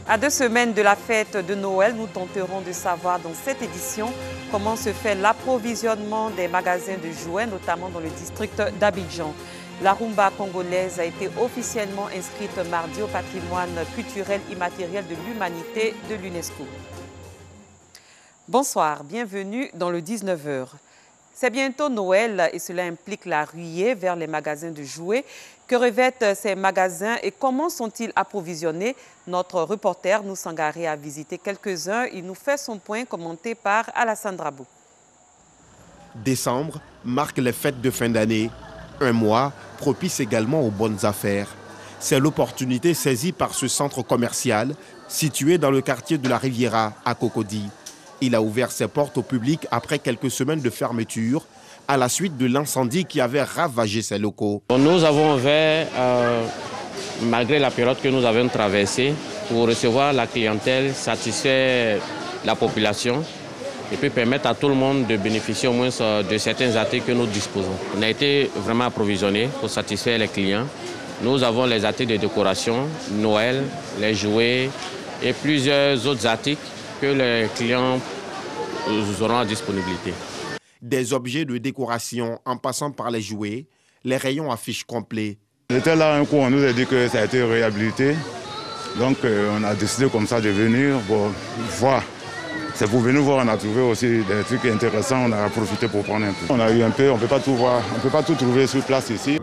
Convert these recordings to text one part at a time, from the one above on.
À 2 semaines de la fête de Noël, nous tenterons de savoir dans cette édition comment se fait l'approvisionnement des magasins de jouets, notamment dans le district d'Abidjan. La rumba congolaise a été officiellement inscrite mardi au patrimoine culturel immatériel de l'humanité de l'UNESCO. Bonsoir, bienvenue dans le 19h. C'est bientôt Noël et cela implique la ruée vers les magasins de jouets. Que revêtent ces magasins et comment sont-ils approvisionnés? Notre reporter nous s'engarait à visiter quelques-uns. Il nous fait son point commenté par Alassane Drabou. Décembre marque les fêtes de fin d'année. Un mois propice également aux bonnes affaires. C'est l'opportunité saisie par ce centre commercial situé dans le quartier de la Riviera à Cocody. Il a ouvert ses portes au public après quelques semaines de fermeture à la suite de l'incendie qui avait ravagé ses locaux. Nous avons ouvert, malgré la période que nous avons traversée, pour recevoir la clientèle, satisfaire la population et puis permettre à tout le monde de bénéficier au moins de certains articles que nous disposons. On a été vraiment approvisionné pour satisfaire les clients. Nous avons les articles de décoration, Noël, les jouets et plusieurs autres articles que les clients auront à disponibilité. Des objets de décoration en passant par les jouets, les rayons affichent complets. J'étais là un coup, on nous a dit que ça a été réhabilité. Donc on a décidé comme ça de venir voir. C'est pour venir voir, on a trouvé aussi des trucs intéressants, on a profité pour prendre un peu. On a eu un peu, on ne peut pas tout voir, on ne peut pas tout trouver sur place ici.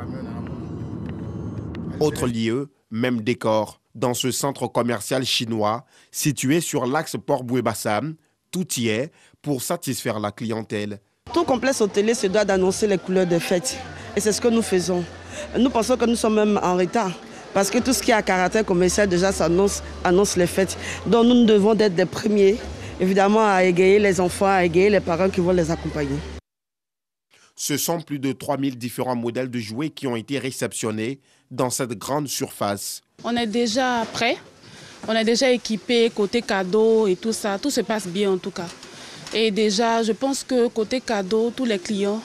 Autre lieu, même décor. Dans ce centre commercial chinois, situé sur l'axe Port-Boué-Bassam, tout y est pour satisfaire la clientèle. Tout complexe hôtelier se doit d'annoncer les couleurs des fêtes. Et c'est ce que nous faisons. Nous pensons que nous sommes même en retard. Parce que tout ce qui est à caractère commercial déjà annonce les fêtes. Donc nous devons être des premiers, évidemment, à égayer les enfants, à égayer les parents qui vont les accompagner. Ce sont plus de 3000 différents modèles de jouets qui ont été réceptionnés dans cette grande surface. On est déjà prêt, on est déjà équipé côté cadeau et tout ça. Tout se passe bien en tout cas. Et déjà, je pense que côté cadeau, tous les clients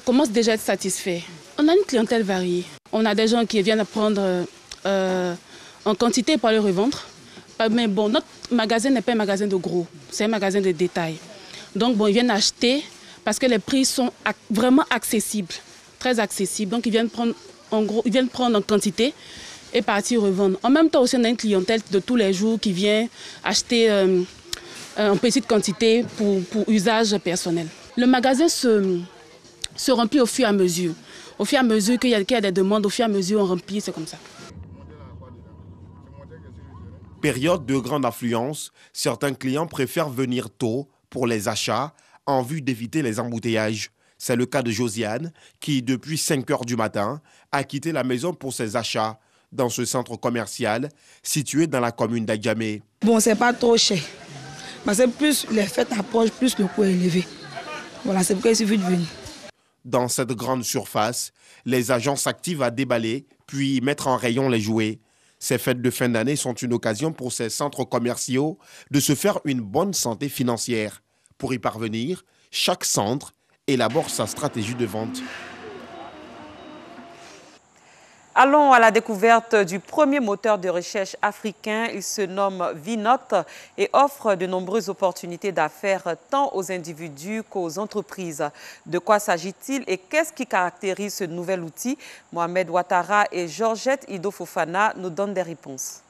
commencent déjà à être satisfaits. On a une clientèle variée. On a des gens qui viennent prendre en quantité pour le revendre. Mais bon, notre magasin n'est pas un magasin de gros, c'est un magasin de détail. Donc bon, ils viennent acheter parce que les prix sont vraiment accessibles, très accessibles. Donc ils viennent prendre en quantité et partir revendre. En même temps aussi, on a une clientèle de tous les jours qui vient acheter en petite quantité pour usage personnel. Le magasin se remplit au fur et à mesure. Au fur et à mesure qu'il y a des demandes, au fur et à mesure on remplit, c'est comme ça. Période de grande affluence, certains clients préfèrent venir tôt pour les achats en vue d'éviter les embouteillages. C'est le cas de Josiane qui, depuis 5 h du matin, a quitté la maison pour ses achats dans ce centre commercial situé dans la commune d'Adjamé. Bon, c'est pas trop cher. Parce que plus les fêtes approchent, plus le coût est élevé. Voilà, c'est pourquoi il suffit de venir. Dans cette grande surface, les agents s'activent à déballer puis mettre en rayon les jouets. Ces fêtes de fin d'année sont une occasion pour ces centres commerciaux de se faire une bonne santé financière. Pour y parvenir, chaque centre élabore sa stratégie de vente. Allons à la découverte du premier moteur de recherche africain. Il se nomme Vinote et offre de nombreuses opportunités d'affaires tant aux individus qu'aux entreprises. De quoi s'agit-il et qu'est-ce qui caractérise ce nouvel outil? Mohamed Ouattara et Georgette Ido Fofana nous donnent des réponses.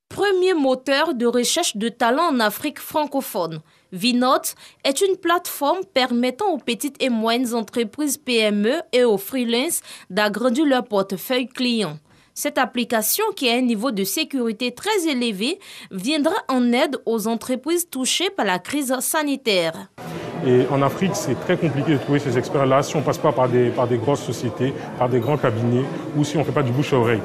Premier moteur de recherche de talent en Afrique francophone. Vinote est une plateforme permettant aux petites et moyennes entreprises PME et aux freelances d'agrandir leur portefeuille client. Cette application, qui a un niveau de sécurité très élevé, viendra en aide aux entreprises touchées par la crise sanitaire. Et en Afrique, c'est très compliqué de trouver ces experts-là si on ne passe pas par des grosses sociétés, par des grands cabinets ou si on ne fait pas du bouche à oreille.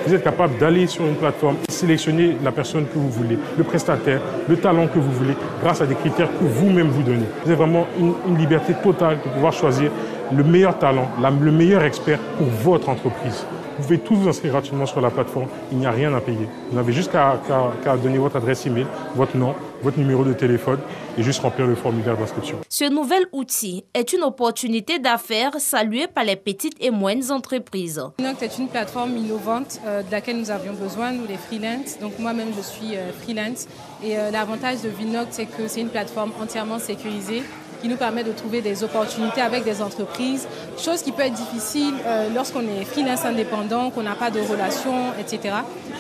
Vous êtes capable d'aller sur une plateforme et sélectionner la personne que vous voulez, le prestataire, le talent que vous voulez, grâce à des critères que vous-même vous donnez. Vous avez vraiment une liberté totale de pouvoir choisir le meilleur talent, le meilleur expert pour votre entreprise. Vous pouvez tout vous inscrire gratuitement sur la plateforme, il n'y a rien à payer. Vous n'avez juste qu'à donner votre adresse email, votre nom, votre numéro de téléphone et juste remplir le formulaire d'inscription. Ce nouvel outil est une opportunité d'affaires saluée par les petites et moyennes entreprises. Vinoct est une plateforme innovante de laquelle nous avions besoin, nous les freelance. Donc moi-même je suis freelance et l'avantage de Vinoct c'est que c'est une plateforme entièrement sécurisée qui nous permet de trouver des opportunités avec des entreprises, chose qui peut être difficile lorsqu'on est freelance indépendant, qu'on n'a pas de relations, etc.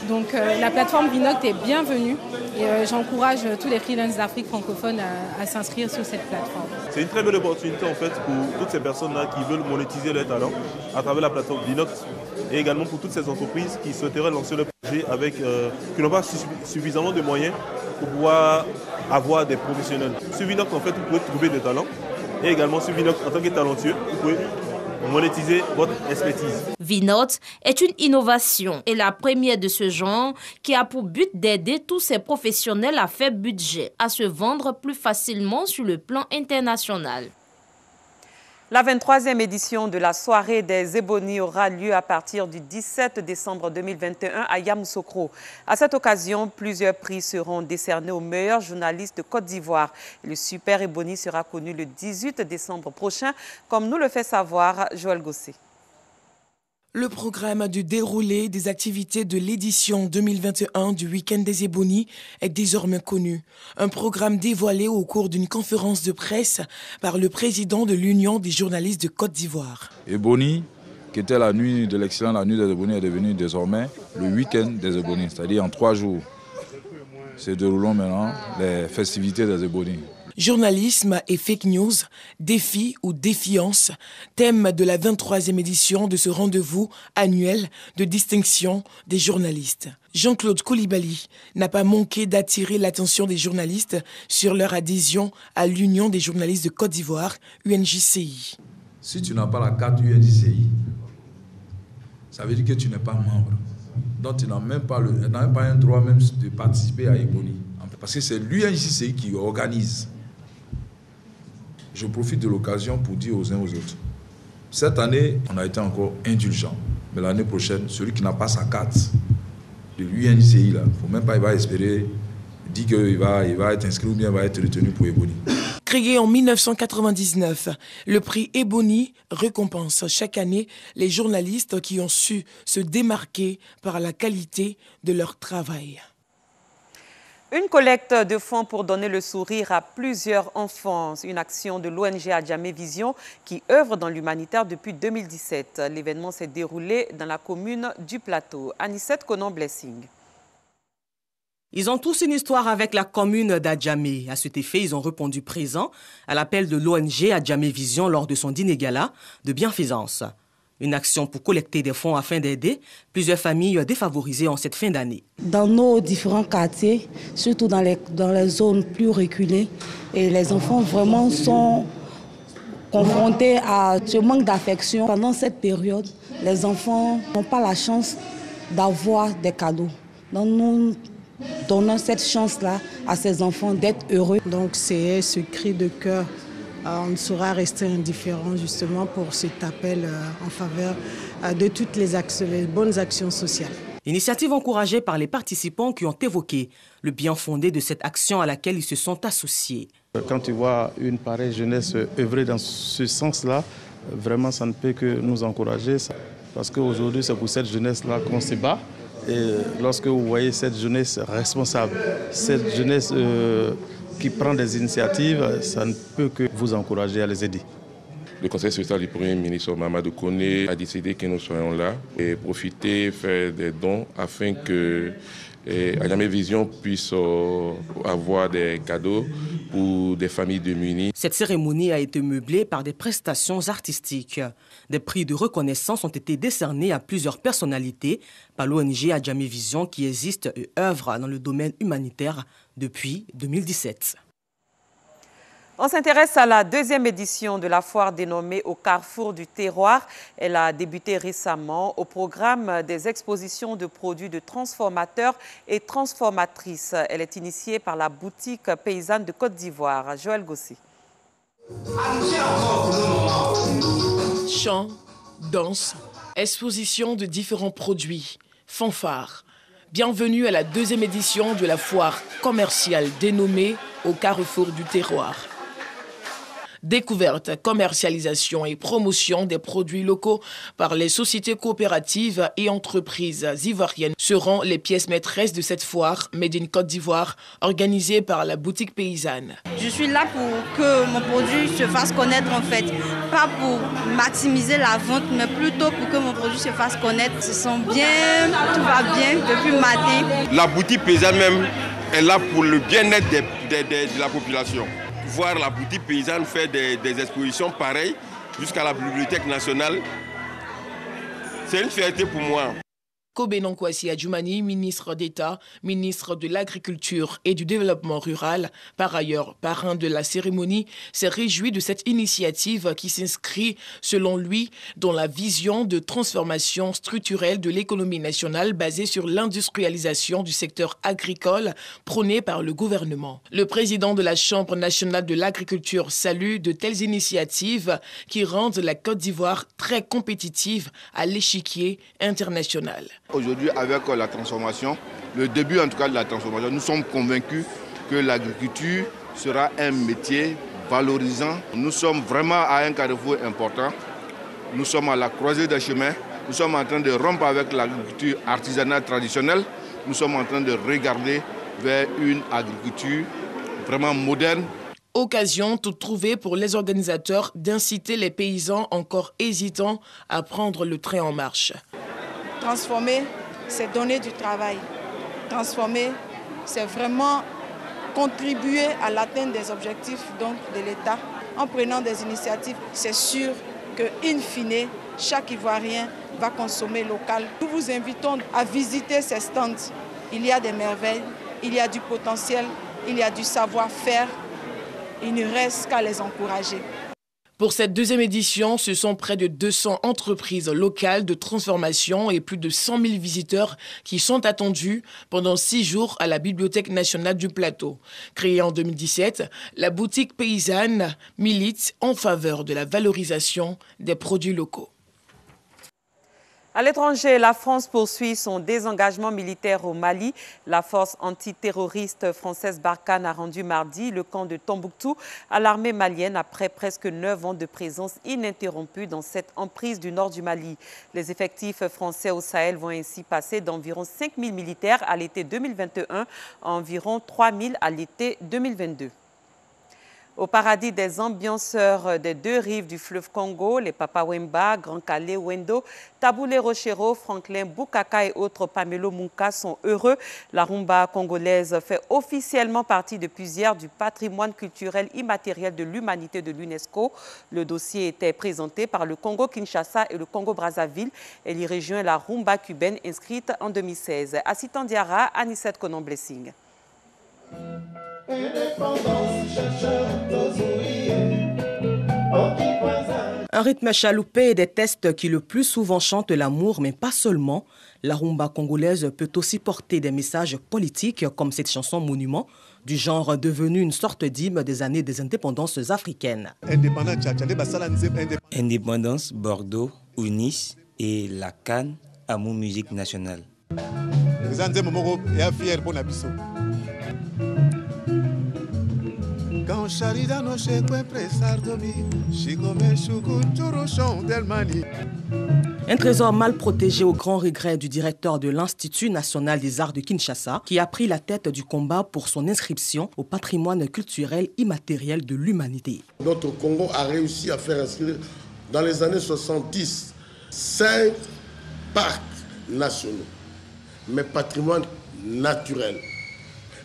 Donc la plateforme Vinoct est bienvenue et j'encourage tous les freelances d'Afrique francophone à s'inscrire sur cette plateforme. C'est une très belle opportunité en fait pour toutes ces personnes-là qui veulent monétiser leur talent à travers la plateforme Vinoct et également pour toutes ces entreprises qui souhaiteraient lancer leur projet qui n'ont pas suffisamment de moyens pour pouvoir avoir des professionnels. Sur Vinoct, en fait, vous pouvez trouver des talents et également sur Vinoct, en tant que talentueux, vous pouvez monétiser votre expertise. Vinoct est une innovation et la première de ce genre qui a pour but d'aider tous ces professionnels à faible budget à se vendre plus facilement sur le plan international. La 23e édition de la soirée des Ebonies aura lieu à partir du 17 décembre 2021 à Yamoussoukro. À cette occasion, plusieurs prix seront décernés aux meilleurs journalistes de Côte d'Ivoire. Le Super Ebony sera connu le 18 décembre prochain, comme nous le fait savoir Joël Gossé. Le programme du déroulé des activités de l'édition 2021 du Week-end des Ebonies est désormais connu. Un programme dévoilé au cours d'une conférence de presse par le président de l'Union des journalistes de Côte d'Ivoire. Ebony, qui était la nuit de l'excellent, la nuit des Ebonies, est devenue désormais le Week-end des Ebonies, c'est-à-dire en 3 jours. Se déroulons maintenant les festivités des Ebonies. Journalisme et fake news, défi ou défiance, thème de la 23e édition de ce rendez-vous annuel de distinction des journalistes. Jean-Claude Koulibaly n'a pas manqué d'attirer l'attention des journalistes sur leur adhésion à l'Union des journalistes de Côte d'Ivoire, UNJCI. Si tu n'as pas la carte UNJCI, ça veut dire que tu n'es pas membre. Donc tu n'as même pas un droit même de participer à Ebony. Parce que c'est l'UNJCI qui organise. Je profite de l'occasion pour dire aux uns aux autres. Cette année, on a été encore indulgent. Mais l'année prochaine, celui qui n'a pas sa carte de l'UNJCI, il ne faut même pas, il va espérer, dire qu'il va être inscrit ou bien il va être retenu pour Ebony. Créé en 1999, le prix Ebony récompense chaque année les journalistes qui ont su se démarquer par la qualité de leur travail. Une collecte de fonds pour donner le sourire à plusieurs enfants. Une action de l'ONG Adjamé Vision qui œuvre dans l'humanitaire depuis 2017. L'événement s'est déroulé dans la commune du Plateau. Anicette Conan-Blessing. Ils ont tous une histoire avec la commune d'Adjamé. À cet effet, ils ont répondu présent à l'appel de l'ONG Adjamé Vision lors de son dîner gala de bienfaisance. Une action pour collecter des fonds afin d'aider plusieurs familles défavorisées en cette fin d'année. Dans nos différents quartiers, surtout dans les zones plus reculées, et les enfants vraiment sont confrontés à ce manque d'affection. Pendant cette période, les enfants n'ont pas la chance d'avoir des cadeaux. Donc nous donnons cette chance-là à ces enfants d'être heureux. Donc c'est ce cri de cœur. On ne saura rester indifférent justement pour cet appel en faveur de toutes les bonnes actions sociales. Initiative encouragée par les participants qui ont évoqué le bien fondé de cette action à laquelle ils se sont associés. Quand tu vois une pareille jeunesse œuvrer dans ce sens-là, vraiment ça ne peut que nous encourager. Parce qu'aujourd'hui c'est pour cette jeunesse-là qu'on se bat. Et lorsque vous voyez cette jeunesse responsable, cette jeunesse qui prend des initiatives, ça ne peut que vous encourager à les aider. Le Conseil social du Premier ministre Mamadou Koné a décidé que nous soyons là et profiter, faire des dons afin que Adjamé Vision puisse avoir des cadeaux pour des familles démunies. Cette cérémonie a été meublée par des prestations artistiques. Des prix de reconnaissance ont été décernés à plusieurs personnalités par l'ONG Adjamé Vision qui existe et œuvre dans le domaine humanitaire depuis 2017. On s'intéresse à la 2e édition de la foire dénommée au Carrefour du Terroir. Elle a débuté récemment au programme des expositions de produits de transformateurs et transformatrices. Elle est initiée par la boutique paysanne de Côte d'Ivoire. Joël Gossé. Chants, danse, exposition de différents produits, fanfares. Bienvenue à la 2e édition de la foire commerciale dénommée Au Carrefour du Terroir. Découverte, commercialisation et promotion des produits locaux par les sociétés coopératives et entreprises ivoiriennes seront les pièces maîtresses de cette foire Made in Côte d'Ivoire organisée par la boutique paysanne. Je suis là pour que mon produit se fasse connaître en fait, pas pour maximiser la vente, mais plutôt pour que mon produit se fasse connaître. Ils se sentent bien, tout va bien depuis le matin. La boutique paysanne même est là pour le bien-être de la population. Voir la boutique paysanne faire des expositions pareilles jusqu'à la Bibliothèque nationale, c'est une fierté pour moi. Kobe Nonkwasi Adjoumani, ministre d'État, ministre de l'Agriculture et du Développement rural, par ailleurs parrain de la cérémonie, s'est réjoui de cette initiative qui s'inscrit, selon lui, dans la vision de transformation structurelle de l'économie nationale basée sur l'industrialisation du secteur agricole prônée par le gouvernement. Le président de la Chambre nationale de l'agriculture salue de telles initiatives qui rendent la Côte d'Ivoire très compétitive à l'échiquier international. Aujourd'hui, avec la transformation, le début en tout cas de la transformation, nous sommes convaincus que l'agriculture sera un métier valorisant. Nous sommes vraiment à un carrefour important. Nous sommes à la croisée des chemins. Nous sommes en train de rompre avec l'agriculture artisanale traditionnelle. Nous sommes en train de regarder vers une agriculture vraiment moderne. Occasion toute trouvée pour les organisateurs d'inciter les paysans encore hésitants à prendre le train en marche. Transformer, c'est donner du travail. Transformer, c'est vraiment contribuer à l'atteinte des objectifs donc, de l'État. En prenant des initiatives, c'est sûr que, in fine, chaque Ivoirien va consommer local. Nous vous invitons à visiter ces stands. Il y a des merveilles, il y a du potentiel, il y a du savoir-faire. Il ne reste qu'à les encourager. Pour cette 2e édition, ce sont près de 200 entreprises locales de transformation et plus de 100 000 visiteurs qui sont attendus pendant 6 jours à la Bibliothèque nationale du Plateau. Créée en 2017, la boutique paysanne milite en faveur de la valorisation des produits locaux. À l'étranger, la France poursuit son désengagement militaire au Mali. La force antiterroriste française Barkhane a rendu mardi le camp de Tombouctou à l'armée malienne après presque 9 ans de présence ininterrompue dans cette emprise du nord du Mali. Les effectifs français au Sahel vont ainsi passer d'environ 5 000 militaires à l'été 2021 à environ 3 000 à l'été 2022. Au paradis des ambianceurs des 2 rives du fleuve Congo, les Papa Wemba, Grand Calais, Wendo, Taboulé Rochero, Franklin Boukaka et autres Pamelo Munka sont heureux. La rumba congolaise fait officiellement partie depuis hier du patrimoine culturel immatériel de l'humanité de l'UNESCO. Le dossier était présenté par le Congo-Kinshasa et le Congo-Brazzaville. Elle y rejoint la rumba cubaine inscrite en 2016. Assitan Diarra, Anissette Konon-Blessing. Un rythme chaloupé et des tests qui le plus souvent chantent l'amour, mais pas seulement. La rumba congolaise peut aussi porter des messages politiques comme cette chanson monument, du genre devenue une sorte d'hymne des années des indépendances africaines. Indépendance, Bordeaux, Nice et la Cannes, Amour Musique Nationale. Un trésor mal protégé au grand regret du directeur de l'Institut national des arts de Kinshasa qui a pris la tête du combat pour son inscription au patrimoine culturel immatériel de l'humanité. Notre Congo a réussi à faire inscrire dans les années 70 5 parcs nationaux, mais patrimoine naturel,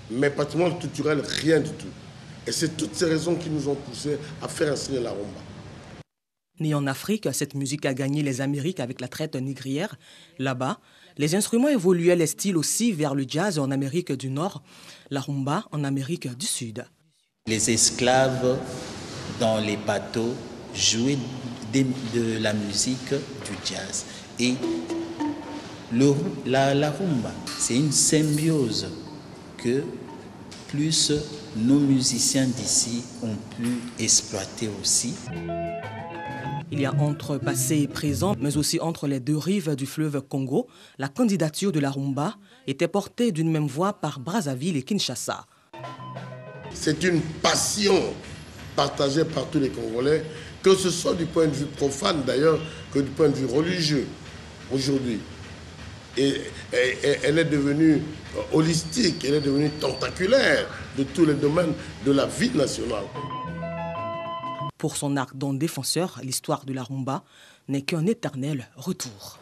mais patrimoine culturel, rien du tout. Et c'est toutes ces raisons qui nous ont poussés à faire inscrire la rumba. Née en Afrique, cette musique a gagné les Amériques avec la traite négrière. Là-bas, les instruments évoluaient les styles aussi vers le jazz en Amérique du Nord, la rumba en Amérique du Sud. Les esclaves dans les bateaux jouaient de la musique du jazz. Et la rumba, c'est une symbiose que plus nos musiciens d'ici ont pu exploiter aussi. Il y a entre passé et présent, mais aussi entre les 2 rives du fleuve Congo, la candidature de la rumba, étaient portés d'une même voix par Brazzaville et Kinshasa. C'est une passion partagée par tous les Congolais, que ce soit du point de vue profane d'ailleurs, que du point de vue religieux aujourd'hui. Et elle est devenue holistique, elle est devenue tentaculaire de tous les domaines de la vie nationale. Pour son ardent défenseur, l'histoire de la rumba n'est qu'un éternel retour.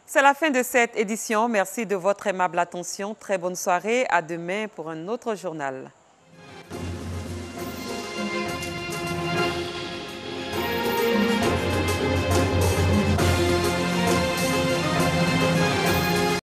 C'est la fin de cette édition. Merci de votre aimable attention. Très bonne soirée. À demain pour un autre journal.